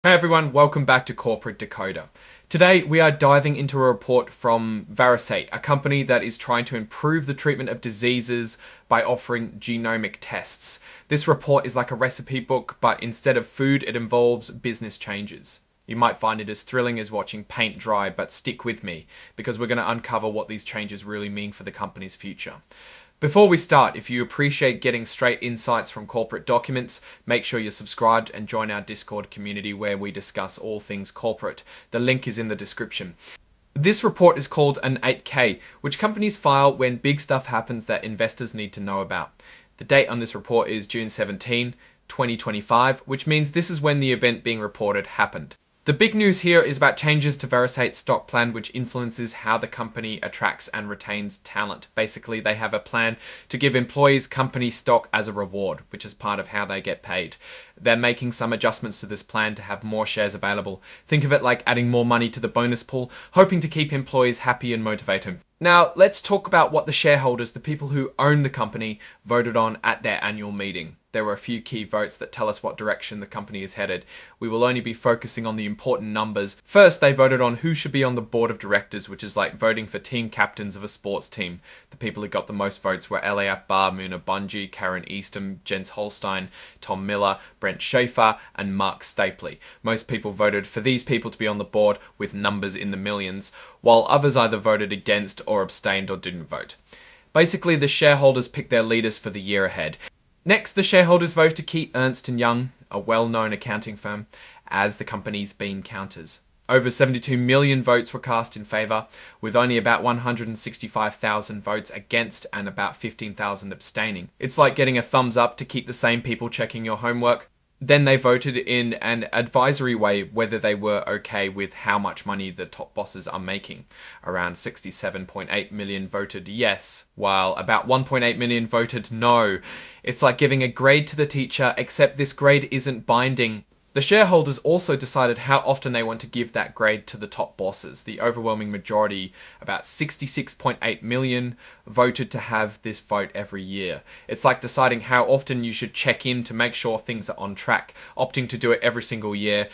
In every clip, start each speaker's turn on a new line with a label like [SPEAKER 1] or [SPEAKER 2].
[SPEAKER 1] Hey everyone, welcome back to Corporate Decoder. Today we are diving into a report from Veracyte, a company that is trying to improve the treatment of diseases by offering genomic tests. This report is like a recipe book, but instead of food, it involves business changes. You might find it as thrilling as watching paint dry, but stick with me, because we're going to uncover what these changes really mean for the company's future. Before we start, if you appreciate getting straight insights from corporate documents, make sure you're subscribed and join our Discord community where we discuss all things corporate. The link is in the description. This report is called an 8K, which companies file when big stuff happens that investors need to know about. The date on this report is June 17, 2025, which means this is when the event being reported happened. The big news here is about changes to Veracyte's stock plan, which influences how the company attracts and retains talent. Basically, they have a plan to give employees company stock as a reward, which is part of how they get paid. They're making some adjustments to this plan to have more shares available. Think of it like adding more money to the bonus pool, hoping to keep employees happy and motivate them. Now, let's talk about what the shareholders, the people who own the company, voted on at their annual meeting. There were a few key votes that tell us what direction the company is headed. We will only be focusing on the important numbers. First, they voted on who should be on the board of directors, which is like voting for team captains of a sports team. The people who got the most votes were Eli Akbar, Muna Bunji, Karen Eastham, Jens Holstein, Tom Miller, Brent Schaefer, and Mark Stapley. Most people voted for these people to be on the board with numbers in the millions, while others either voted against or abstained or didn't vote. Basically, the shareholders picked their leaders for the year ahead. Next, the shareholders voted to keep Ernst & Young, a well-known accounting firm, as the company's bean counters. Over 72 million votes were cast in favour, with only about 165,000 votes against and about 15,000 abstaining. It's like getting a thumbs up to keep the same people checking your homework. Then they voted in an advisory way whether they were okay with how much money the top bosses are making. Around 67.8 million voted yes, while about 1.8 million voted no. It's like giving a grade to the teacher, except this grade isn't binding. The shareholders also decided how often they want to give that grade to the top bosses. The overwhelming majority, about 66.8 million, voted to have this vote every year. It's like deciding how often you should check in to make sure things are on track, opting to do it every single year.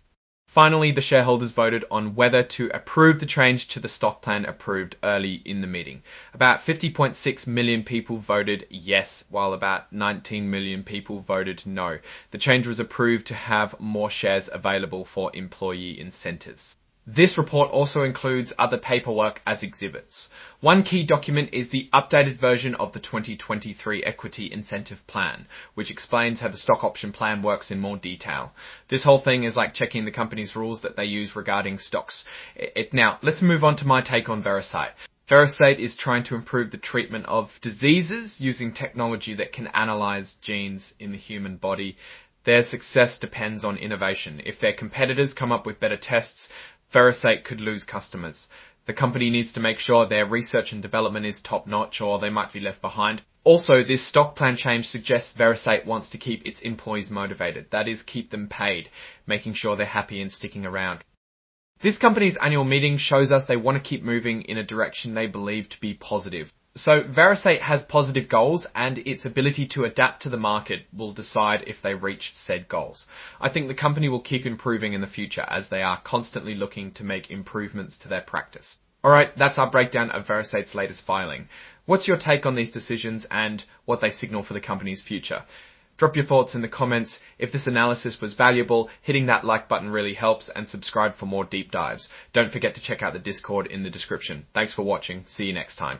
[SPEAKER 1] Finally, the shareholders voted on whether to approve the change to the stock plan approved early in the meeting. About 50.6 million people voted yes, while about 19 million people voted no. The change was approved to have more shares available for employee incentives. This report also includes other paperwork as exhibits. One key document is the updated version of the 2023 Equity Incentive Plan, which explains how the stock option plan works in more detail. This whole thing is like checking the company's rules that they use regarding stocks. Now, let's move on to my take on Veracyte. Veracyte is trying to improve the treatment of diseases using technology that can analyze genes in the human body. Their success depends on innovation. If their competitors come up with better tests, Veracyte could lose customers. The company needs to make sure their research and development is top-notch or they might be left behind. Also, this stock plan change suggests Veracyte wants to keep its employees motivated. That is, keep them paid, making sure they're happy and sticking around. This company's annual meeting shows us they want to keep moving in a direction they believe to be positive. So Veracyte has positive goals, and its ability to adapt to the market will decide if they reach said goals. I think the company will keep improving in the future as they are constantly looking to make improvements to their practice. Alright, that's our breakdown of Veracyte's latest filing. What's your take on these decisions and what they signal for the company's future? Drop your thoughts in the comments. If this analysis was valuable, hitting that like button really helps, and subscribe for more deep dives. Don't forget to check out the Discord in the description. Thanks for watching. See you next time.